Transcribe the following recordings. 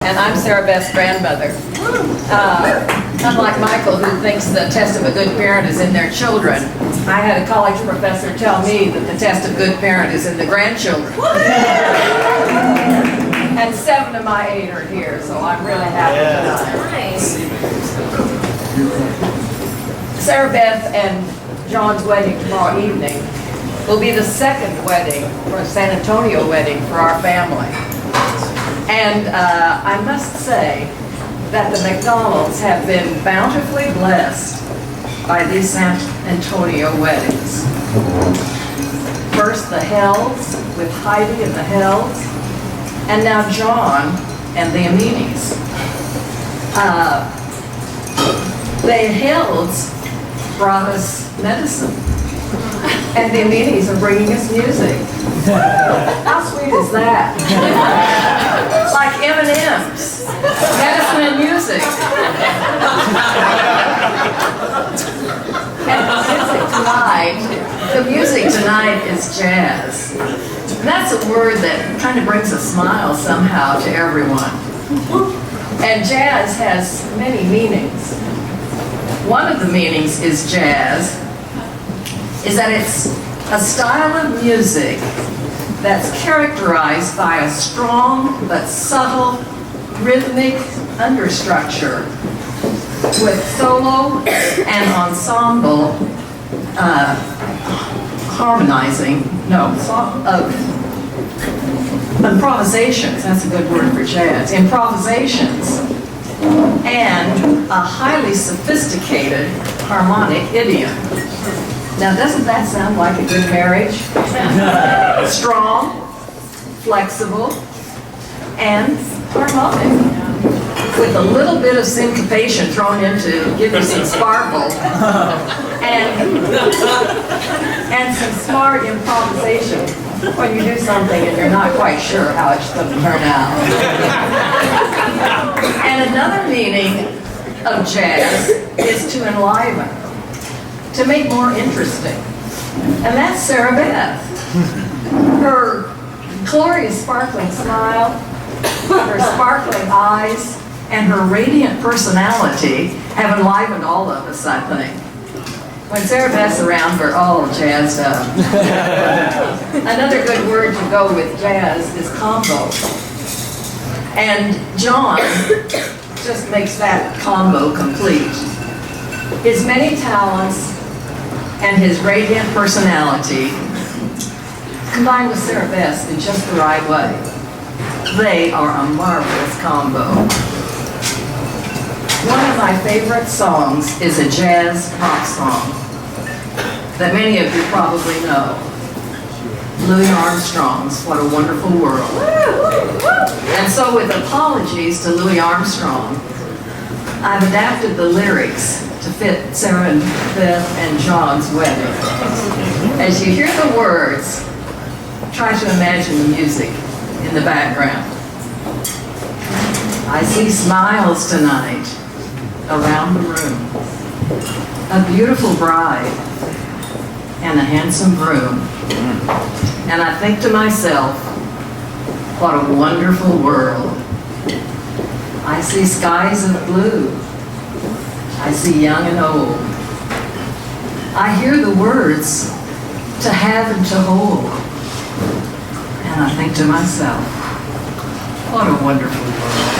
and I'm Sarah Beth's grandmother. Unlike Michael, who thinks the test of a good parent is in their children, I had a college professor tell me that the test of good parent is in the grandchildren. And 7 of my 8 are here, so I'm really happy tonight. Sarah Beth and John's wedding tomorrow evening will be the second wedding, or San Antonio wedding, for our family. And I must say that the McDonalds have been bountifully blessed by these San Antonio weddings. First the Hells, with Heidi and the Hells, and now John and the Aminis. The Hells brought us medicine, and the Aminis are bringing us music. How sweet is that? Like M&M's, medicine and music. And the music tonight is jazz. And that's a word that kind of brings a smile somehow to everyone. And jazz has many meanings. One of the meanings is jazz is that it's a style of music that's characterized by a strong but subtle rhythmic understructure with solo and ensemble improvisations, that's a good word for jazz, improvisations, and a highly sophisticated harmonic idiom. Now, doesn't that sound like a good marriage? Strong, flexible, and harmonic, with a little bit of syncopation thrown in to give you some sparkle, and some smart improvisation when you do something and you're not quite sure how it's going to turn out. And another meaning of jazz is to enliven, to make more interesting. And that's Sarah Beth. Her glorious sparkling smile, her sparkling eyes, and her radiant personality have enlivened all of us, I think. When Sarah Beth's around, we're all jazzed up. Another good word to go with jazz is combo. And John just makes that combo complete. His many talents and his radiant personality combined with Sarah Beth's in just the right way. They are a marvelous combo. One of my favorite songs is a jazz pop song that many of you probably know. Louis Armstrong's What a Wonderful World. And so with apologies to Louis Armstrong, I've adapted the lyrics to fit Sarah and Beth and John's wedding. As you hear the words, try to imagine the music in the background. I see smiles tonight around the room. A beautiful bride and a handsome groom. And I think to myself, what a wonderful world. I see skies of blue. I see young and old. I hear the words, to have and to hold. And I think to myself, what a wonderful world.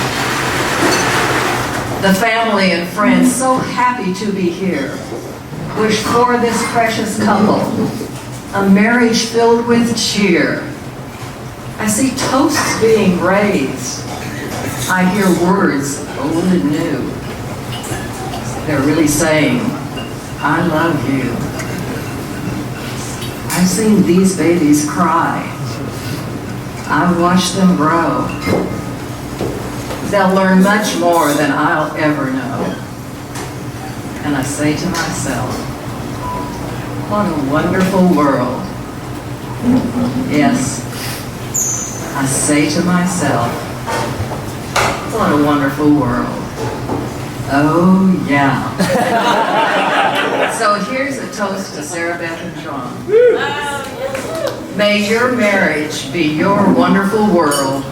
The family and friends, so happy to be here, wish for this precious couple a marriage filled with cheer. I see toasts being raised. I hear words old and new. They're really saying, I love you. I've seen these babies cry. I've watched them grow. They'll learn much more than I'll ever know. And I say to myself, what a wonderful world. Yes, I say to myself, what a wonderful world. Oh, yeah. So here's a toast to Sarah Beth and John. May your marriage be your wonderful world,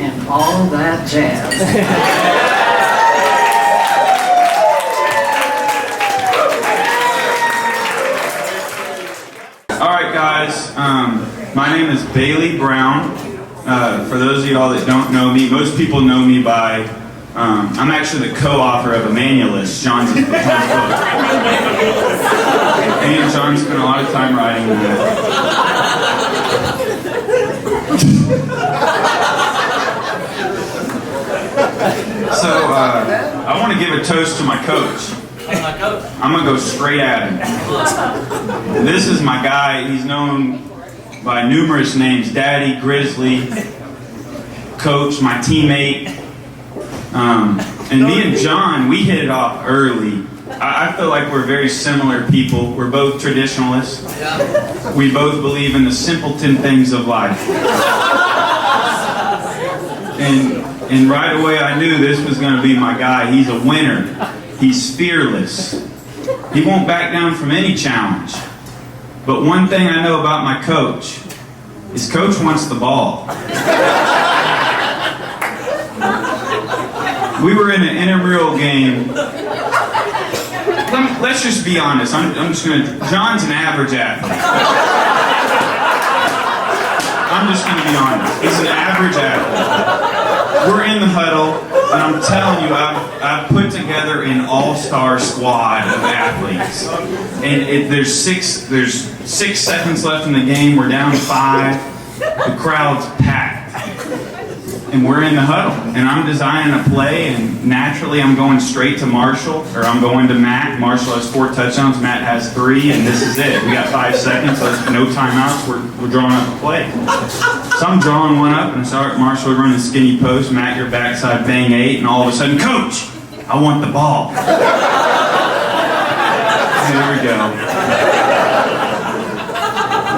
and all that jazz. All right, guys. My name is Bailey Brown. For those of y'all that don't know me, most people know me by, I'm actually the co-author of Emmanuelist, John's book. Me and John spent a lot of time writing that. So, I want to give a toast to my coach. I'm going to go straight at him. This is my guy. He's known by numerous names. Daddy, Grizzly, Coach, my teammate. And me and John, we hit it off early. I feel like we're very similar people. We're both traditionalists. We both believe in the simpleton things of life. And right away I knew this was going to be my guy. He's a winner. He's fearless. He won't back down from any challenge. But one thing I know about my coach is Coach wants the ball. We were in an intramural game. Let's just be honest. John's an average athlete. I'm just going to be honest. He's an average athlete. We're in the huddle, and I'm telling you, I've put together an all-star squad of athletes. And there's 6 seconds left in the game. We're down 5. The crowd's packed. And we're in the huddle, and I'm designing a play, and naturally I'm going straight to Marshall, or I'm going to Matt. Marshall has 4 touchdowns, Matt has 3, and this is it. We got 5 seconds, so there's no timeouts, we're drawing up a play. So I'm drawing one up, and start Marshall running skinny post, Matt your backside bang 8, and all of a sudden, Coach, I want the ball. Here we go.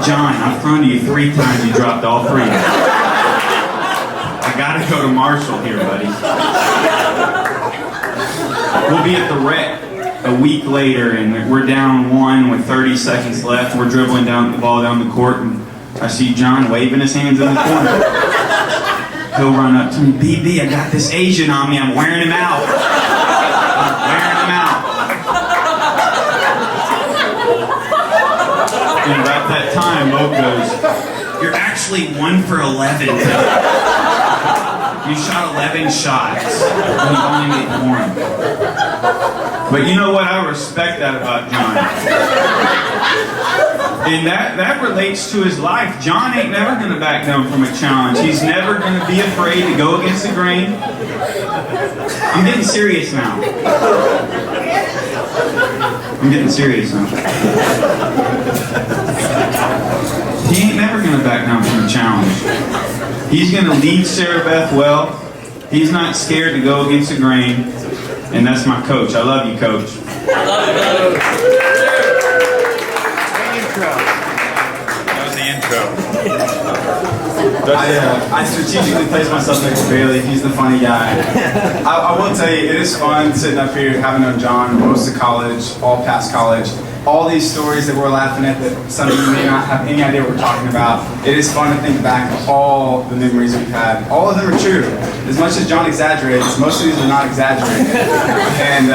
John, I've thrown to you 3 times, you dropped all 3. I gotta go to Marshall here, buddy. We'll be at the rec a week later, and we're down 1 with 30 seconds left. We're dribbling down the ball down the court, and I see John waving his hands in the corner. He'll run up to me, BB, I got this Asian on me. I'm wearing him out. I'm wearing him out. And about that time, Mo goes, you're actually 1 for 11. You shot 11 shots, and you only made 1. But you know what? I respect that about John. And that relates to his life. John ain't never going to back down from a challenge. He's never going to be afraid to go against the grain. I'm getting serious now. I'm getting serious now. He ain't never going to back down from a challenge. He's going to lead Sarah Beth well. He's not scared to go against the grain. And that's my coach. I love you, Coach. I love you, brother. That was the intro. I strategically placed myself next to Bailey. He's the funny guy. I will tell you, it is fun sitting up here having known John most of college, all past college. All these stories that we're laughing at that some of you may not have any idea what we're talking about. It is fun to think back of all the memories we've had. All of them are true. As much as John exaggerates, most of these are not exaggerated. And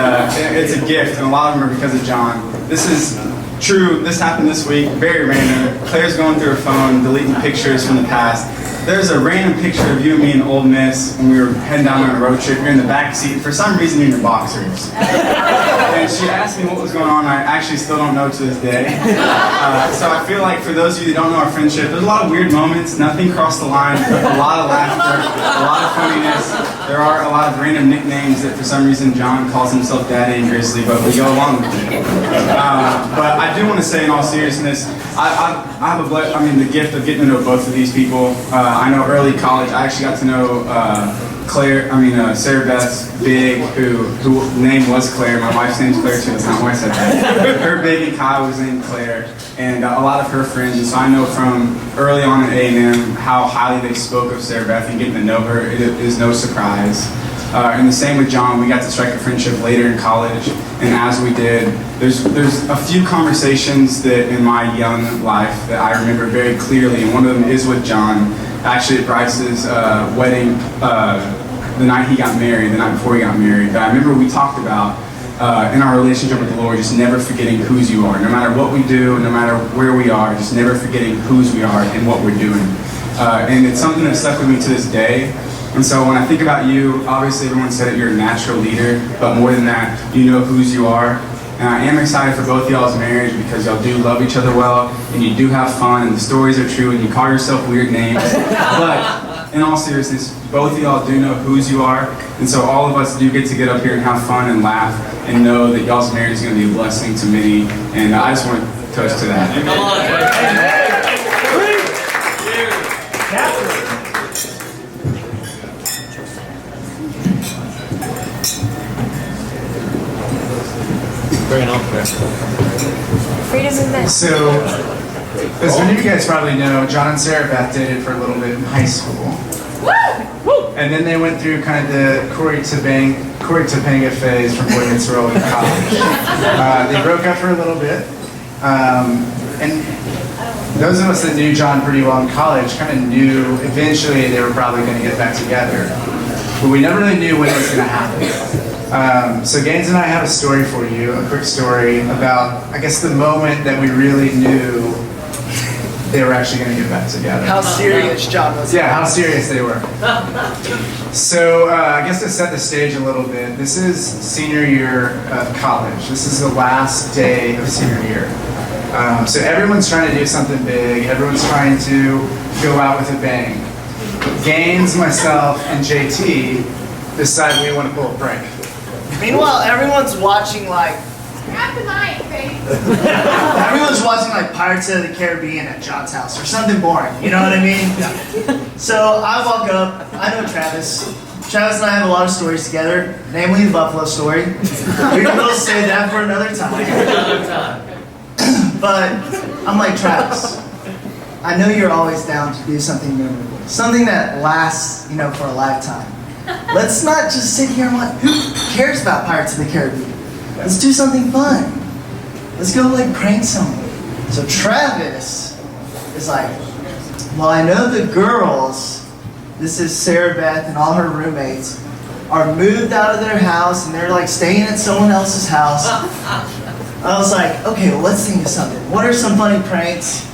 it's a gift, and a lot of them are because of John. This is true. This happened this week, very random. Claire's going through her phone, deleting pictures from the past. There's a random picture of you and me in Old Miss when we were heading down on a road trip. You're in the back seat. For some reason, you're in your boxers. And she asked me what was going on. I actually still don't know to this day. So I feel like for those of you that don't know our friendship, there's a lot of weird moments. Nothing crossed the line. A lot of laughter. A lot of funniness. There are a lot of random nicknames that for some reason John calls himself Daddy and Grizzly, but we go along with it. But I do want to say in all seriousness, I have the gift of getting to know both of these people. I know early college, I actually got to know Sarah Beth's big, who name was Claire. My wife's name's Claire too, that's not why I said that. Her big and Kyle was named Claire, and a lot of her friends, and so I know from early on at A&M how highly they spoke of Sarah Beth, and getting to know her, it is no surprise. And the same with John. We got to strike a friendship later in college, and as we did, there's a few conversations that in my young life that I remember very clearly, and one of them is with John. actually at Bryce's wedding, the night he got married, the night before he got married. But I remember we talked about in our relationship with the Lord, just never forgetting whose you are. No matter what we do, no matter where we are, just never forgetting whose we are and what we're doing. And it's something that stuck with me to this day. And so when I think about you, obviously everyone said that you're a natural leader, but more than that, you know whose you are. And I am excited for both y'all's marriage because y'all do love each other well, and you do have fun, and the stories are true, and you call yourself weird names. But in all seriousness, both of y'all do know whose you are, and so all of us do get up here and have fun and laugh and know that y'all's marriage is going to be a blessing to many, and I just want to toast to that. Come on, bring it on, Freedom in this. So, as many of you guys probably know, John and Sarah Beth dated for a little bit in high school. And then they went through kind of the Corey Topanga phase from Boy Meets World in college. They broke up for a little bit. And those of us that knew John pretty well in college kind of knew eventually they were probably going to get back together. But we never really knew when it was going to happen. So Gaines and I have a story for you, a quick story about, I guess, the moment that we really knew they were actually going to get back together. How serious John was. Yeah, how serious they were. So I guess to set the stage a little bit, this is senior year of college. This is the last day of senior year. So everyone's trying to do something big. Everyone's trying to go out with a bang. Gaines, myself, and JT decide we want to pull a prank. Meanwhile, everyone's watching like Grab the mic, babe. everyone's watching like Pirates of the Caribbean at John's house or something boring. You know what I mean? So I walk up. I know Travis. Travis and I have a lot of stories together, namely the Buffalo story. We can both say that for another time. But I'm like, Travis, I know you're always down to do something memorable, something that lasts, you know, for a lifetime. Let's not just sit here and watch. Who cares about Pirates of the Caribbean? Let's do something fun. Let's go like prank someone. So Travis is like, well, I know the girls, this is Sarah Beth and all her roommates, are moved out of their house and they're like staying at someone else's house. I was like, okay, well, let's think of something. What are some funny pranks?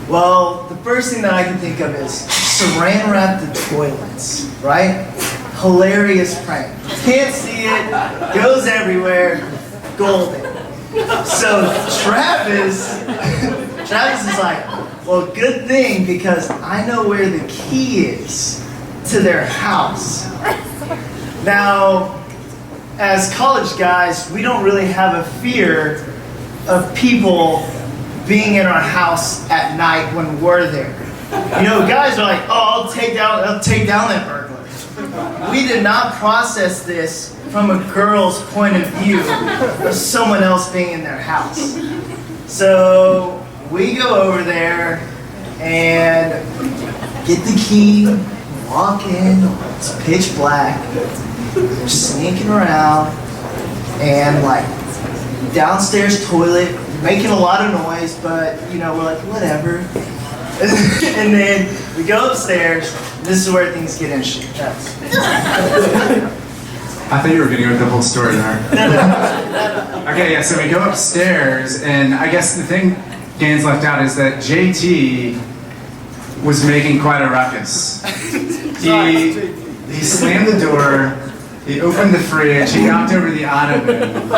Well, the first thing that I can think of is saran wrap the toilets, right? Hilarious prank. Can't see it, goes everywhere, golden. So Travis is like, well, good thing because I know where the key is to their house. Now, as college guys, we don't really have a fear of people being in our house at night when we're there. You know, guys are like, oh, I'll take down that burglar. We did not process this from a girl's point of view of someone else being in their house. So we go over there and get the key, walk in, it's pitch black, we're sneaking around, and like downstairs toilet, making a lot of noise, but you know, we're like, whatever. And then we go upstairs, and this is where things get interesting. I thought you were going to go with the whole story there. Okay, yeah, so we go upstairs, and I guess the thing Gaines left out is that JT was making quite a ruckus. He slammed the door, he opened the fridge, he knocked over the ottoman,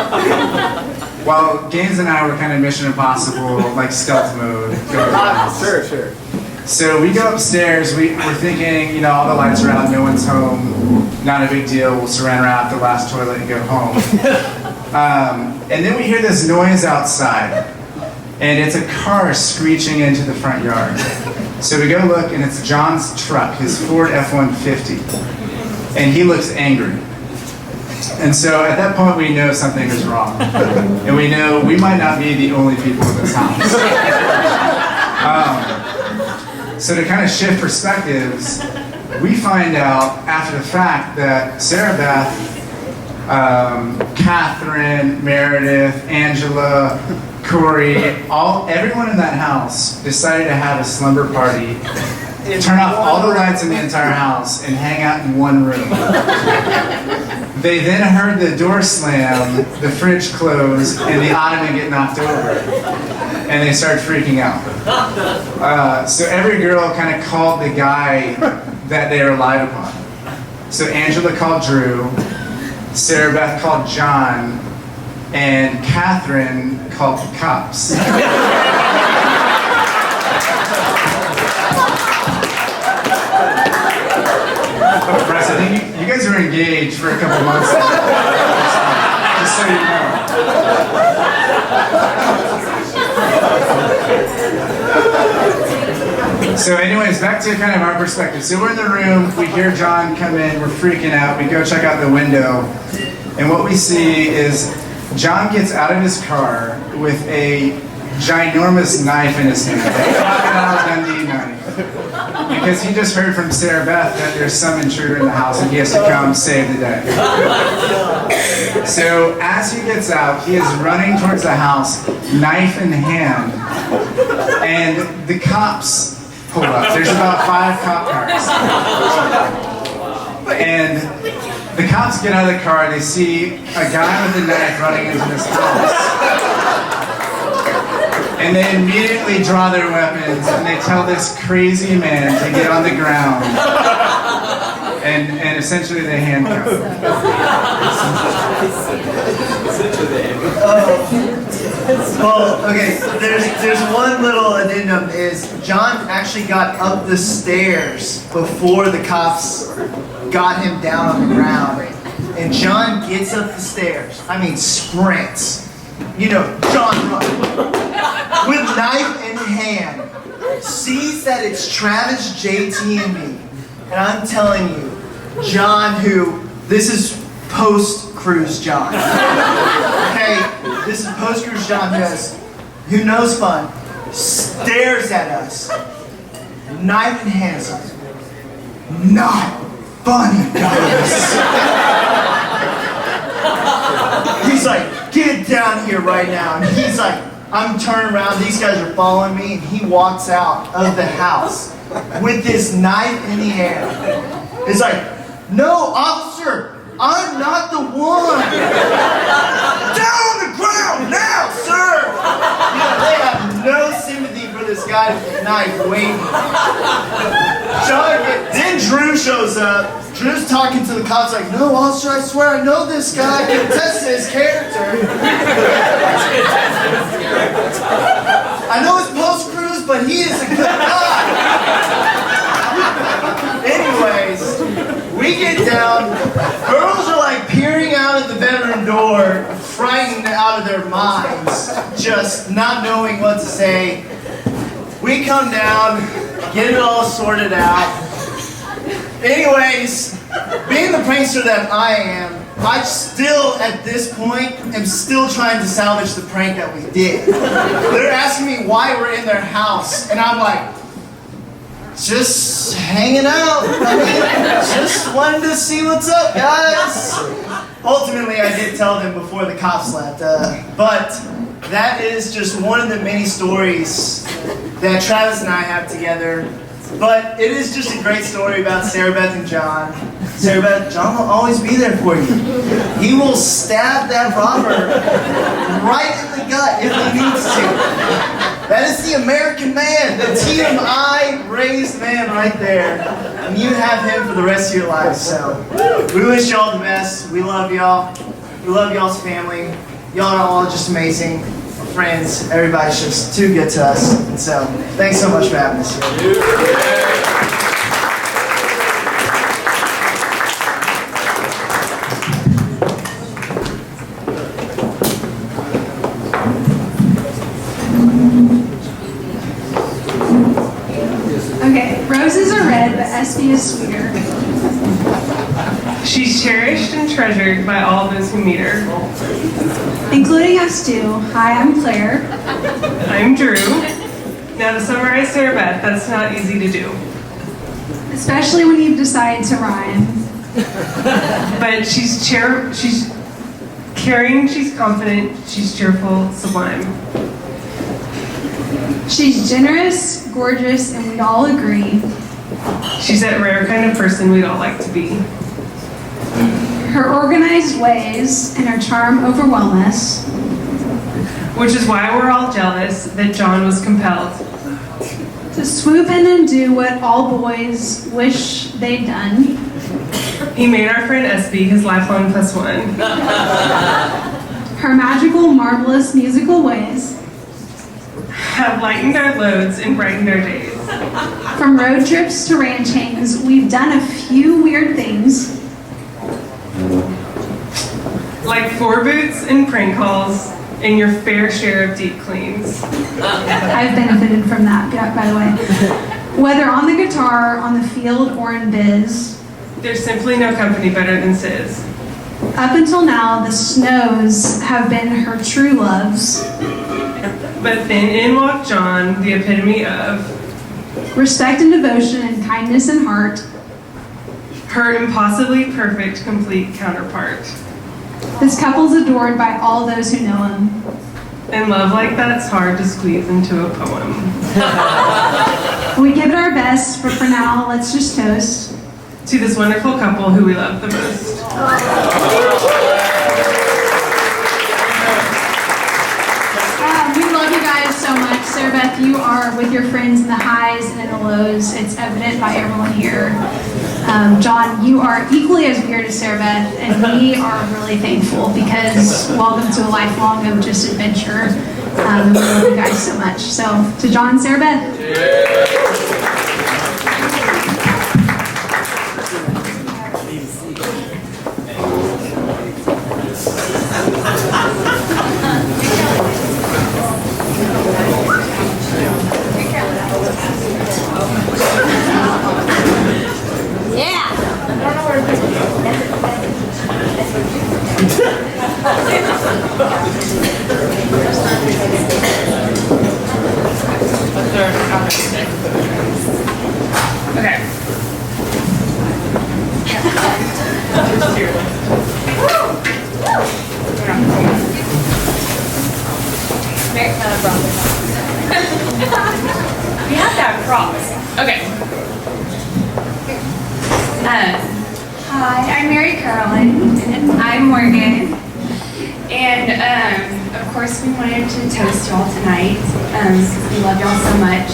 while Gaines and I were kind of Mission Impossible, like stealth mode. Sure. So we go upstairs, we're thinking, you know, all the lights are out, no one's home, not a big deal, we'll saran wrap the last toilet and go home. And then we hear this noise outside, and it's a car screeching into the front yard. So we go look, and it's John's truck, his Ford F-150, and he looks angry. And so at that point we know something is wrong. And we know we might not be the only people in this house. So to kind of shift perspectives, we find out after the fact that Sarah Beth, Catherine, Meredith, Angela, Corey, everyone in that house decided to have a slumber party turn off all the lights in the entire house, and hang out in one room. They then heard the door slam, the fridge close, and the ottoman get knocked over. And they started freaking out. So every girl kind of called the guy that they relied upon. So Angela called Drew, Sarah Beth called John, and Catherine called the cops. Bryce, I think you guys were engaged for a couple months now. Just so you know. So anyways, back to kind of our perspective. So we're in the room, we hear John come in, we're freaking out, we go check out the window, and what we see is John gets out of his car with a ginormous knife in his hand, a Crocodile Dundee knife. Because he just heard from Sarah Beth that there's some intruder in the house and he has to come save the day. So as he gets out, he is running towards the house, knife in hand, and the cops pull up. There's about 5 cop cars. And the cops get out of the car, they see a guy with a knife running into this house. And they immediately draw their weapons and they tell this crazy man to get on the ground. And essentially they handcuff him. Well, okay, there's one little addendum is John actually got up the stairs before the cops got him down on the ground. And John gets up the stairs, I mean sprints. You know, John runs. With knife in hand, sees that it's Travis, JT, and me. And I'm telling you, John this is post-cruise John. Okay, this is post-cruise John who knows fun, stares at us, knife in hand, says, not funny, guys. He's like, get down here right now. And he's like, I'm turning around, these guys are following me, and he walks out of the house with this knife in the air. It's like, no, officer, I'm not the one. Down on the ground now, sir. You know, they have no sympathy for this guy with the knife waiting. Then Drew shows up. Drew's talking to the cops like, no, officer, I swear I know this guy. I can test his character. I know it's post-cruise, but he is a good guy. Anyways, we get down. Girls are like peering out at the bedroom door, frightened out of their minds, just not knowing what to say. We come down, get it all sorted out. Anyways, being the prankster that I am, I still, at this point, am still trying to salvage the prank that we did. They're asking me why we're in their house, and I'm like, just hanging out. I mean, just wanted to see what's up, guys. Ultimately, I did tell them before the cops left, but that is just one of the many stories that Travis and I have together. But it is just a great story about Sarah Beth and John. Sarah Beth, John will always be there for you. He will stab that robber right in the gut if he needs to. That is the American man, the TMI raised man right there. And you have him for the rest of your life. So we wish y'all the best. We love y'all. We love y'all's family. Y'all are all just amazing. Friends, everybody's just too good to us. And so, thanks so much for having us here. Okay, roses are red, but SB is sweeter. She's cherished and treasured by all those who meet her. Including us too. Hi, I'm Claire. I'm Drew. Now to summarize Sarah Beth, that's not easy to do. Especially when you've decided to rhyme. But she's caring, she's confident, she's cheerful, sublime. She's generous, gorgeous, and we'd all agree. She's that rare kind of person we'd all like to be. Her organized ways and her charm overwhelm us. Which is why we're all jealous that John was compelled To swoop in and do what all boys wish they'd done. He made our friend SB his lifelong +1. Her magical, marvelous musical ways. Have lightened our loads and brightened our days. From road trips to ranchings, we've done a few weird things. Like 4 boots and prank calls and your fair share of deep cleans. I've benefited from that, by the way. Whether on the guitar, on the field, or in biz. There's simply no company better than Sis. Up until now, the Snows have been her true loves. But then in walked John, the epitome of Respect and devotion and kindness and heart. her impossibly perfect, complete counterpart. This couple's adored by all those who know him. And love like that's hard to squeeze into a poem. We give it our best, but for now, let's just toast. To this wonderful couple who we love the most. We love you guys so much. Sarah Beth, you are with your friends in the highs and in the lows. It's evident by everyone here. John, you are equally as weird as Sarah Beth, and we are really thankful because welcome to a lifelong of just adventure. And we love you guys so much. So, to John and Sarah Beth. Okay. We have to have props. Okay. Hi, I'm Mary Carolyn. And I'm Morgan. And of course, we wanted to toast y'all tonight because we love y'all so much.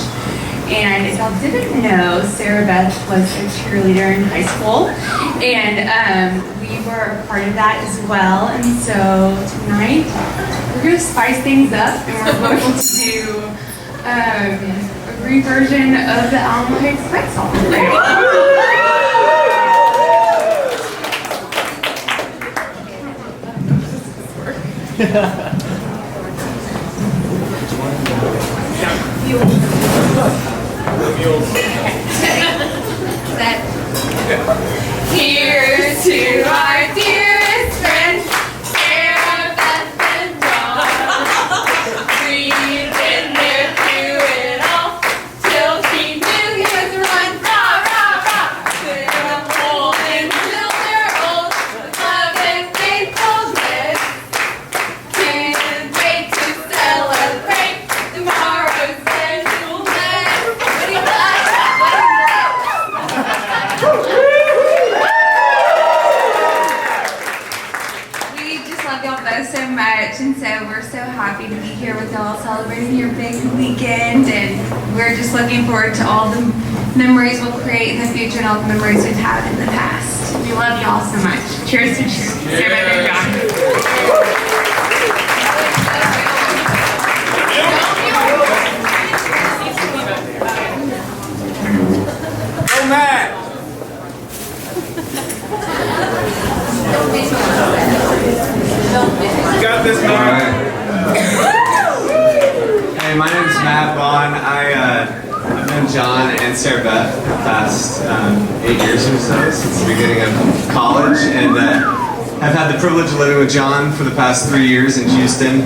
And if y'all didn't know, Sarah Beth was a cheerleader in high school, and we were a part of that as well. And so tonight, we're gonna spice things up, and we're going to do a reversion of the Alamo Heights Fight song. Here's to our dearest friends, Sarah, Beth, and John. We've been there through it all, till she knew he was run, rah, rah, rah. Put a hole until they're old, with love and faithfulness. Can't wait to celebrate tomorrow's gentleman. What do you like? We just love y'all both so much, and so we're so happy to be here with y'all celebrating your big weekend, and we're just looking forward to all the memories we'll create in the future and all the memories we've had in the past. We love y'all so much. Cheers to Sarah Beth and John. Oh, Matt! You got this, man. Hey, my name's Matt Vaughn. I've known John and Sarah Beth for the past 8 years or so, since the beginning of college, and I've had the privilege of living with John for the past 3 years in Houston.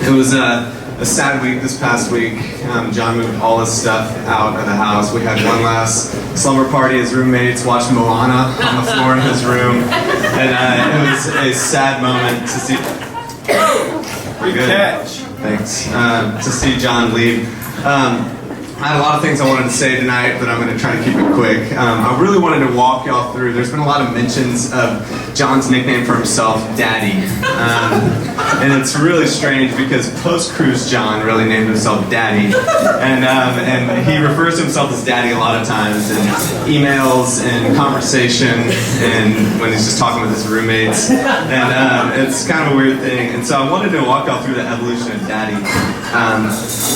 It was a sad week this past week. John moved all his stuff out of the house. We had one last slumber party. His roommates watched Moana on the floor in his room, and it was a sad moment to see. Good Good. catch. Thanks. To see John leave. I had a lot of things I wanted to say tonight, but I'm going to try to keep it quick. I really wanted to walk y'all through. There's been a lot of mentions of John's nickname for himself, Daddy. And it's really strange because post-cruise John really named himself Daddy. And he refers to himself as Daddy a lot of times in emails and conversation and when he's just talking with his roommates. And it's kind of a weird thing. And so I wanted to walk y'all through the evolution of Daddy.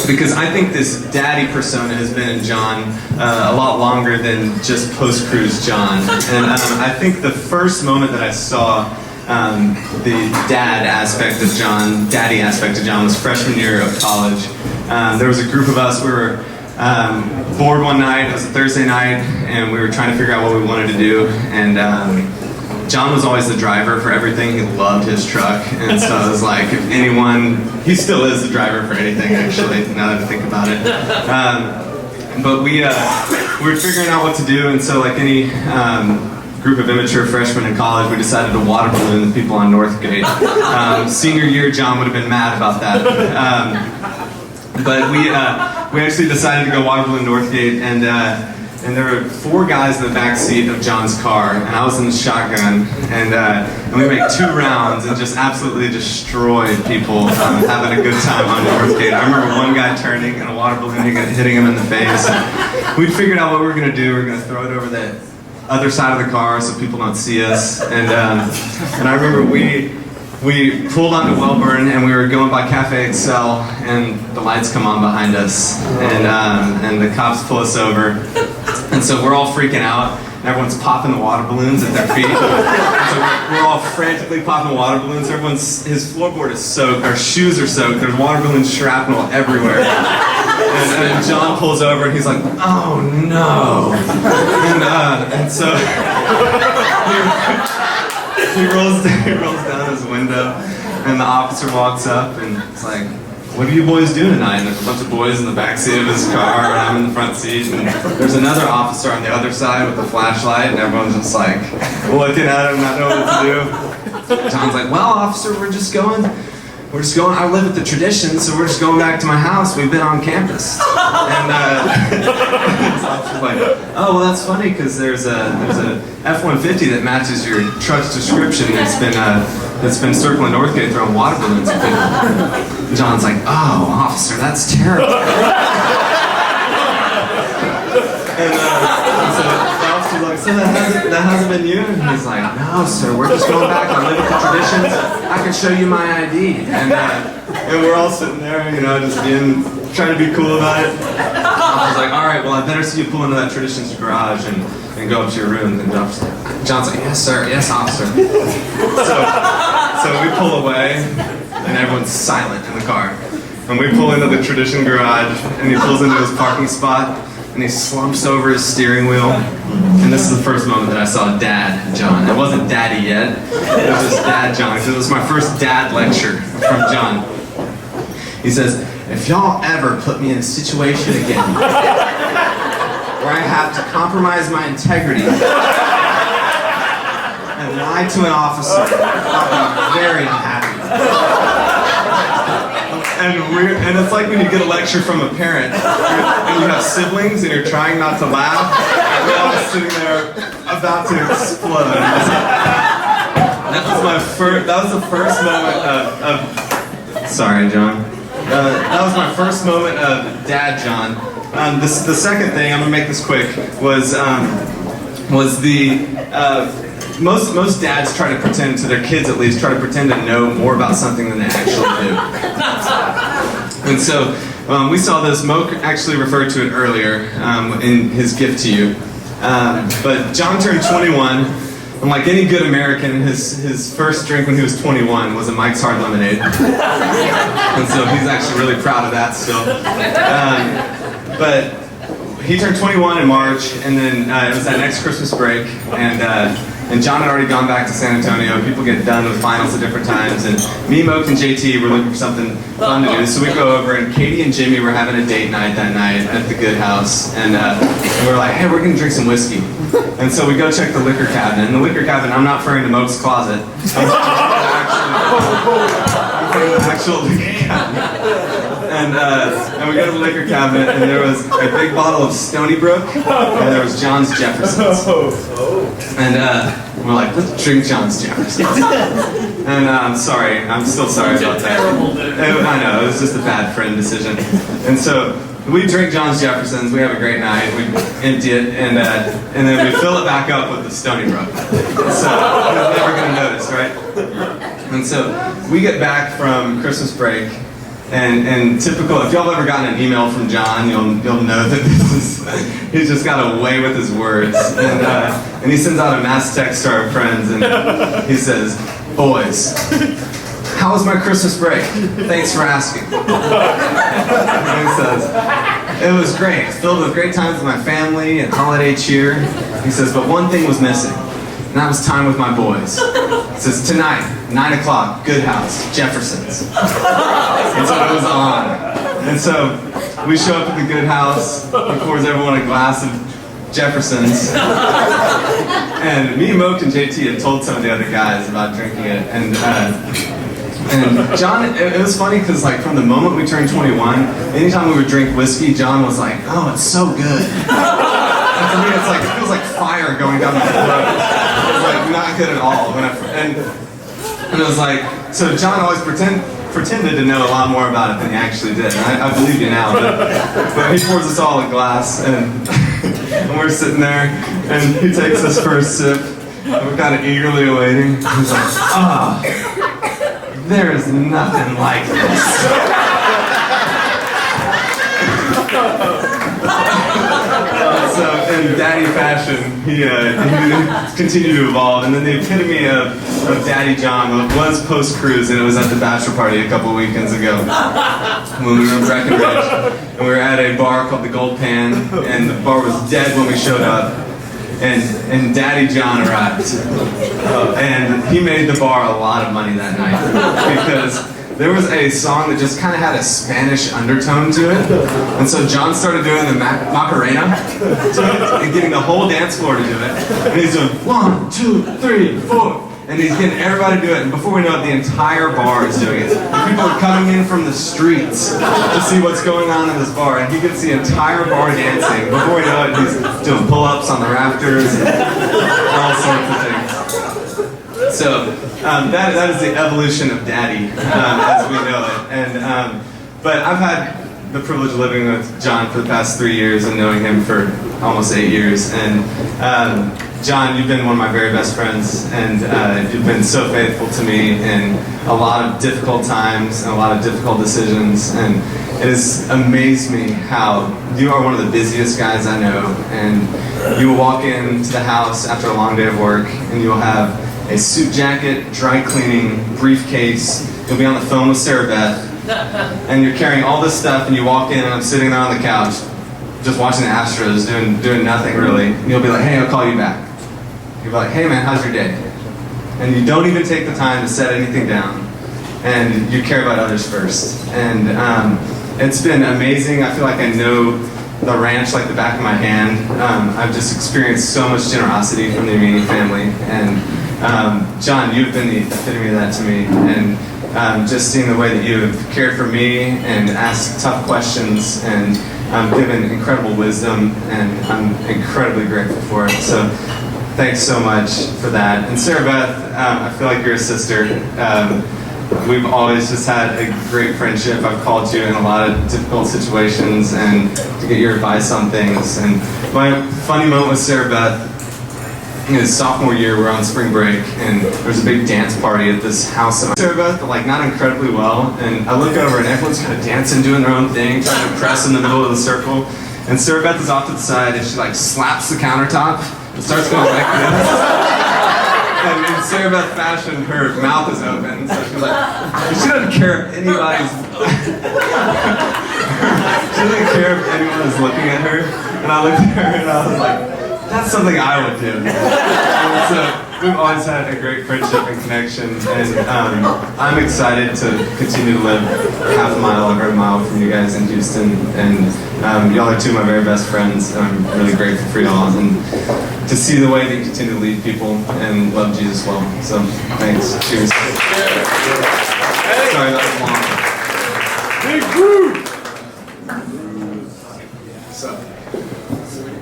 Because I think this Daddy persona has been in John a lot longer than just post-cruise John. And I think the first moment that I saw the Daddy aspect of John was freshman year of college. There was a group of us, we were bored one night, it was a Thursday night, and we were trying to figure out what we wanted to do. And John was always the driver for everything. He loved his truck, and so I was like, if anyone, he still is the driver for anything, actually, now that I think about it. But we were figuring out what to do, and so like any group of immature freshmen in college, we decided to water balloon the people on Northgate. Senior year, John would have been mad about that. But we actually decided to go water balloon Northgate, and there were 4 guys in the back seat of John's car, and I was in the shotgun, and we made 2 rounds and just absolutely destroyed people having a good time on Northgate. I remember one guy turning and a water balloon hitting him in the face. And we'd figured out what we were going to do. We were going to throw it over the other side of the car so people don't see us. And I remember we pulled onto Welburn and we were going by Cafe Excel, and the lights come on behind us, and the cops pull us over. And so we're all freaking out, and everyone's popping the water balloons at their feet. And so we're all frantically popping water balloons. His floorboard is soaked, our shoes are soaked, there's water balloon shrapnel everywhere. And John pulls over and he's like, oh no. And so he rolls down his window, and the officer walks up and it's like, what are you boys doing tonight? And there's a bunch of boys in the back seat of his car, and I'm in the front seat, and there's another officer on the other side with a flashlight, and everyone's just like looking at him, not knowing what to do. John's like, well, officer, we're just going, I live at the Tradition, so we're just going back to my house. We've been on campus. And his officer's like, oh, well, that's funny, because there's a F-150 that matches your truck's description that's been circling Northgate throwing water balloons at people. John's like, oh, officer, that's terrible. And so the officer's like, so that hasn't been you? And he's like, no, sir, we're just going back. I live at the Traditions. I can show you my ID. And we're all sitting there, just trying to be cool about it. I was like, all right, well, I better see you pull into that Traditions garage and go up to your room. And John's like, yes, sir, yes, officer. So we pull away, and everyone's silent in the car. And we pull into the Tradition garage, and he pulls into his parking spot, and he slumps over his steering wheel. And this is the first moment that I saw Dad John. It wasn't Daddy yet, it was just Dad John, because it was my first dad lecture from John. He says, if y'all ever put me in a situation again where I have to compromise my integrity and lie to an officer, I'll be very unhappy. And it's like when you get a lecture from a parent and you have siblings and you're trying not to laugh, and we're all sitting there about to explode. That was the first moment of sorry, John. That was my first moment of Dad John. The second thing, I'm gonna make this quick, was most dads try to pretend, to their kids at least, try to pretend to know more about something than they actually do. And so we saw this. Mo actually referred to it earlier in his gift to you. But John turned 21, and like any good American, his first drink when he was 21 was a Mike's Hard Lemonade. And so he's actually really proud of that still. But he turned 21 in March, and then it was that next Christmas break, and John had already gone back to San Antonio. People get done with finals at different times, and me, Moke, and JT were looking for something fun to do. So we go over, and Katie and Jimmy were having a date night that night at the Good House, and we were like, hey, we're gonna drink some whiskey. And so we go check the liquor cabinet. And the liquor cabinet, I'm not referring to Moke's closet. I'm referring to the actual liquor cabinet. And we go to the liquor cabinet, and there was a big bottle of Stony Brook, and there was John's Jefferson's. And we're like, let's drink John's Jefferson's. And I'm sorry, I'm still sorry about that. I know, it was just a bad friend decision. And so we drink John's Jefferson's, we have a great night, we empty it, and then we fill it back up with the Stony Brook. So you're never gonna notice, right? And so we get back from Christmas break, and typical, if y'all have ever gotten an email from John, you'll know that he's just got a way with his words. And he sends out a mass text to our friends, and he says, boys, how was my Christmas break? Thanks for asking. And he says, it was great, filled with great times with my family and holiday cheer. He says, but one thing was missing, and that was time with my boys. He says, tonight, 9 o'clock, Good House, Jefferson's. And so it was on. And so we show up at the Good House, he pours everyone a glass of Jefferson's. And me, Moke, and JT had told some of the other guys about drinking it. And John, it was funny because like from the moment we turned 21, anytime we would drink whiskey, John was like, oh, it's so good. And for me, it's like, it feels like fire going down my throat. It's like not good at all. And it was like, so John always pretended to know a lot more about it than he actually did. And I believe you now, but he pours us all a glass, and we're sitting there, and he takes his first sip, and we're kind of eagerly awaiting. He's like, ah. There is nothing like this. So in daddy fashion, he continued to evolve, and then the epitome of Daddy John was post-cruise, and it was at the bachelor party a couple weekends ago when we were in Breckenridge, and we were at a bar called the Gold Pan, and the bar was dead when we showed up. And Daddy John arrived, and he made the bar a lot of money that night because there was a song that just kind of had a Spanish undertone to it, and so John started doing the Macarena and getting the whole dance floor to do it, and he's doing 1, 2, 3, 4. And he's getting everybody to do it, and before we know it, the entire bar is doing it. And people are coming in from the streets to see what's going on in this bar, and he gets the entire bar dancing. Before we know it, he's doing pull-ups on the rafters and all sorts of things. So that is the evolution of Daddy as we know it. And but I've had the privilege of living with John for the past 3 years and knowing him for almost 8 years. And John, you've been one of my very best friends, and you've been so faithful to me in a lot of difficult times and a lot of difficult decisions, and it has amazed me how you are one of the busiest guys I know, and you will walk into the house after a long day of work, and you will have a suit jacket, dry cleaning, briefcase, you'll be on the phone with Sarah Beth, and you're carrying all this stuff, and you walk in, and I'm sitting there on the couch, just watching the Astros, doing nothing really, and you'll be like, hey, I'll call you back. You're like, hey man, how's your day? And you don't even take the time to set anything down. And you care about others first. And it's been amazing. I feel like I know the ranch like the back of my hand. I've just experienced so much generosity from the immediate family. And John, you've been the epitome of that to me. And just seeing the way that you have cared for me and asked tough questions and given incredible wisdom, and I'm incredibly grateful for it. So thanks so much for that. And Sarah Beth, I feel like you're a sister. We've always just had a great friendship. I've called you in a lot of difficult situations and to get your advice on things. And my funny moment with Sarah Beth is sophomore year, we're on spring break, and there's a big dance party at this house. Sarah Beth, but like not incredibly well. And I look over and everyone's kind of dancing, doing their own thing, trying to press in the middle of the circle. And Sarah Beth is off to the side, and she like slaps the countertop. It starts going like this. And in Sarah Beth fashion, her mouth is open. So she's like, she doesn't care if anybody's she doesn't care if anyone is looking at her. And I looked at her and I was like, that's something I would do. And so we've always had a great friendship and connection, and I'm excited to continue to live half a mile or a mile from you guys in Houston, and y'all are two of my very best friends, and I'm really grateful for y'all, and to see the way that you continue to lead people and love Jesus well. So thanks. Cheers. Sorry, that was long.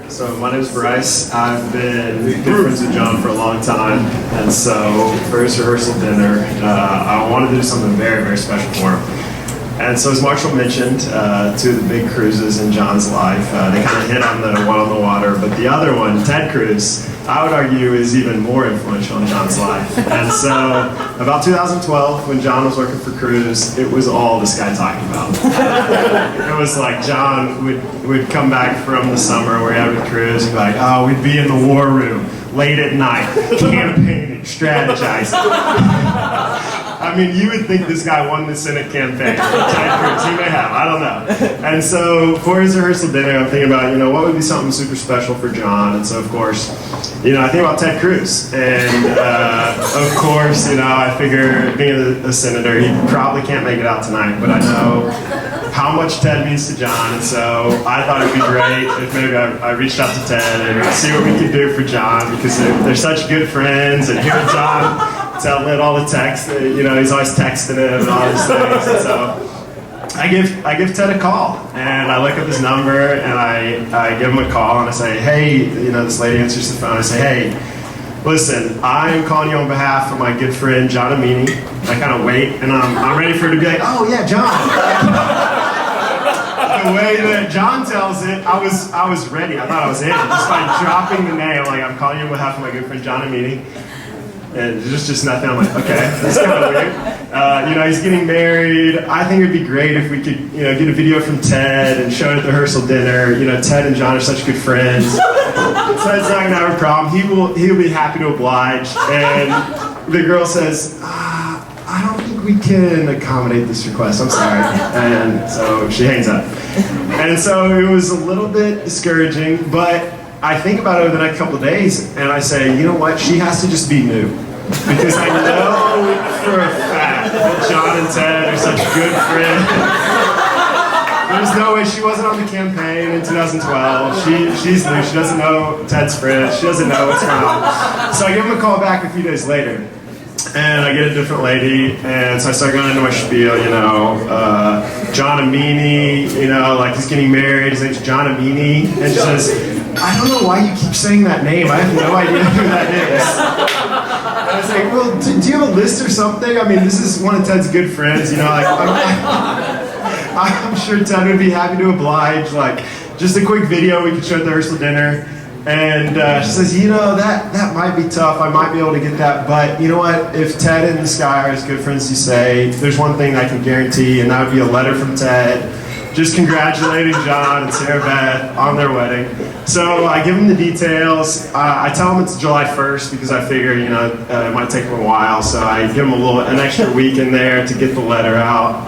So my name is Bryce. I've been good friends with John for a long time, and so for his rehearsal dinner, I wanted to do something very, very special for him. And so as Marshall mentioned, two of the big cruises in John's life, they kind of hit on the one on the water, but the other one, Ted Cruz, I would argue is even more influential in John's life. And so about 2012, when John was working for Cruz, it was all this guy talking about. It was like John would come back from the summer where he had with Cruz and be like, oh, we'd be in the war room late at night, campaigning, strategizing. I mean, you would think this guy won the Senate campaign. Ted Cruz, he may have, I don't know. And so for his rehearsal dinner, I'm thinking about, what would be something super special for John? And so, of course, I think about Ted Cruz. And of course, I figure being a senator, he probably can't make it out tonight, but I know how much Ted means to John. And so I thought it'd be great if maybe I reached out to Ted and see what we could do for John, because they're such good friends. And hearing John telling all the texts, he's always texting him and all these things. And so I give Ted a call, and I look up his number, and I give him a call, and I say, hey, this lady answers the phone. I say, hey, listen, I'm calling you on behalf of my good friend John Amini. I kind of wait, and I'm ready for her to be like, oh yeah, John. The way that John tells it, I was ready. I thought I was in. Just by dropping the name, like, I'm calling you on behalf of my good friend John Amini. And there's just nothing. I'm like, okay, that's kind of weird. He's getting married. I think it'd be great if we could, get a video from Ted and show it at the rehearsal dinner. Ted and John are such good friends. Ted's not gonna have a problem. He'll be happy to oblige. And the girl says, I don't think we can accommodate this request. I'm sorry. And so she hangs up. And so it was a little bit discouraging, but I think about it over the next couple of days, and I say, you know what? She has to just be new, because I know for a fact that John and Ted are such good friends. There's no way she wasn't on the campaign in 2012. She's new. She doesn't know Ted's friends. She doesn't know what's going on. So I give him a call back a few days later, and I get a different lady, and so I start going into my spiel, John Amini, like he's getting married, his name's John Amini, and she says, I don't know why you keep saying that name, I have no idea who that is. And I was like, well, do you have a list or something? I mean, this is one of Ted's good friends, I'm sure Ted would be happy to oblige, like, just a quick video we could show at the rehearsal dinner. And she says, that might be tough. I might be able to get that. But you know what? If Ted and this guy are as good friends as you say, there's one thing I can guarantee, and that would be a letter from Ted just congratulating John and Sarah Beth on their wedding. So I give him the details. I tell him it's July 1st because I figure, it might take him a while. So I give him an extra week in there to get the letter out.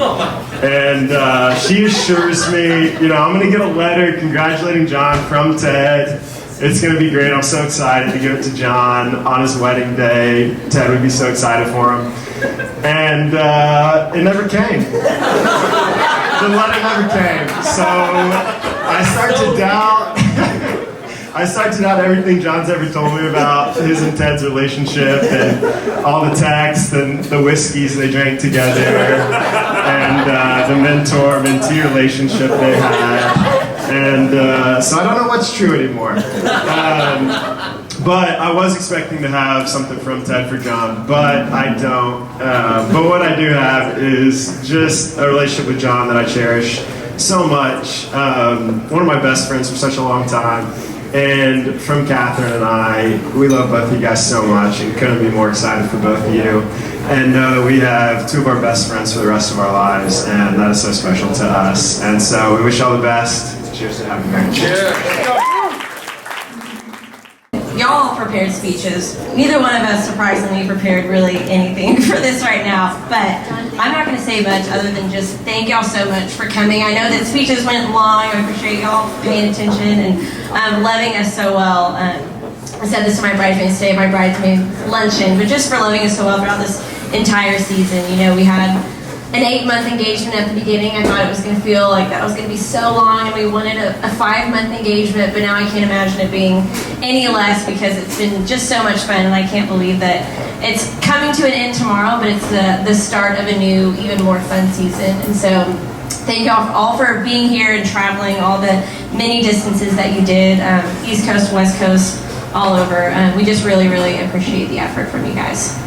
And she assures me, I'm going to get a letter congratulating John from Ted. It's going to be great. I'm so excited to give it to John on his wedding day. Ted would be so excited for him. And it never came. The letter never came. So I start to doubt everything John's ever told me about his and Ted's relationship, and all the texts and the whiskeys they drank together, and the mentor-mentee relationship they had. And so I don't know what's true anymore. But I was expecting to have something from Ted for John, but I don't. But what I do have is just a relationship with John that I cherish so much. One of my best friends for such a long time. And from Catherine and I, we love both of you guys so much and couldn't be more excited for both of you. And know that we have two of our best friends for the rest of our lives, and that is so special to us. And so we wish you all the best. Cheers to happy marriage. Y'all prepared speeches. Neither one of us, surprisingly, prepared really anything for this right now. But I'm not going to say much other than just thank y'all so much for coming. I know that speeches went long. I appreciate y'all paying attention and loving us so well. I said this to my bridesmaids today, my bridesmaid luncheon, but just for loving us so well throughout this entire season. We had an 8-month engagement at the beginning. I thought it was going to feel like that was going to be so long, and we wanted a 5-month engagement, but now I can't imagine it being any less because it's been just so much fun, and I can't believe that it's coming to an end tomorrow, but it's the start of a new, even more fun season. And so thank y'all all for being here and traveling all the many distances that you did, East Coast, West Coast, all over. We just really, really appreciate the effort from you guys.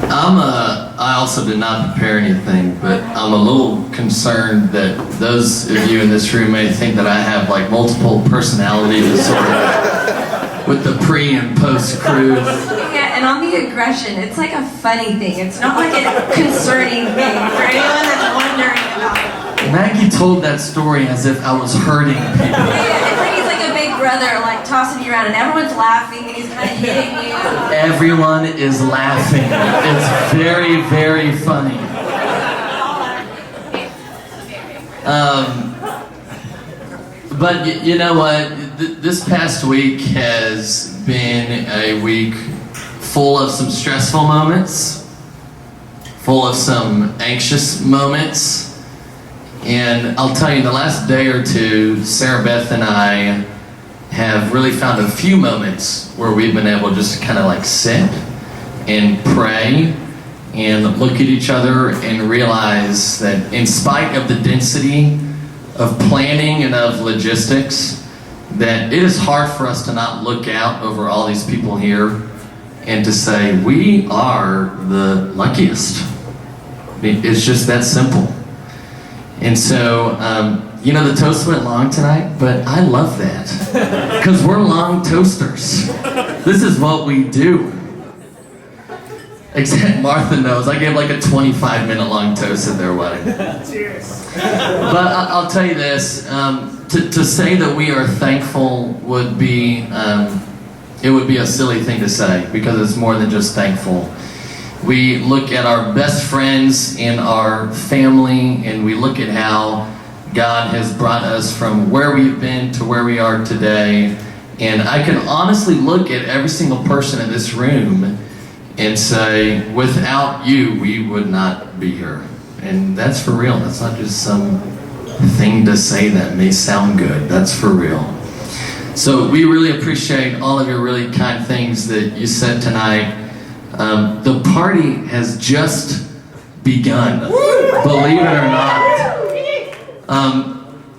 I also did not prepare anything, but I'm a little concerned that those of you in this room may think that I have like multiple personality disorder with the pre and post crew. Yeah, and on the aggression, it's like a funny thing. It's not like a concerning thing for anyone that's wondering about it. Maggie told that story as if I was hurting people. Yeah, it's like he's like a big brother, like tossing you around, and everyone's laughing, and he's kind of hitting you. Everyone is laughing. It's very, very funny. But you know what? This past week has been a week full of some stressful moments, full of some anxious moments. And I'll tell you, the last day or two, Sarah Beth and I have really found a few moments where we've been able just to kind of like sit and pray and look at each other and realize that in spite of the density of planning and of logistics, that it is hard for us to not look out over all these people here and to say, we are the luckiest. I mean, it's just that simple. And so, you know, the toast went long tonight, but I love that. Because we're long toasters. This is what we do. Except Martha knows. I gave like a 25-minute long toast at their wedding. Cheers. But I'll tell you this. To say that we are thankful would be, it would be a silly thing to say, because it's more than just thankful. We look at our best friends and our family, and we look at how God has brought us from where we've been to where we are today. And I can honestly look at every single person in this room and say, without you, we would not be here. And that's for real. That's not just some thing to say that may sound good. That's for real. So we really appreciate all of your really kind things that you said tonight. The party has just begun, believe it or not.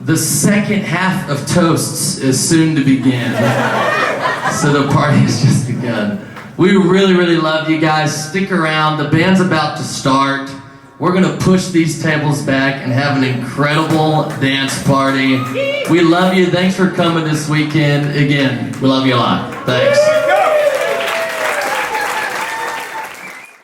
The second half of toasts is soon to begin. So the party has just begun. We really, really love you guys. Stick around. The band's about to start. We're going to push these tables back and have an incredible dance party. We love you. Thanks for coming this weekend. Again, we love you a lot. Thanks.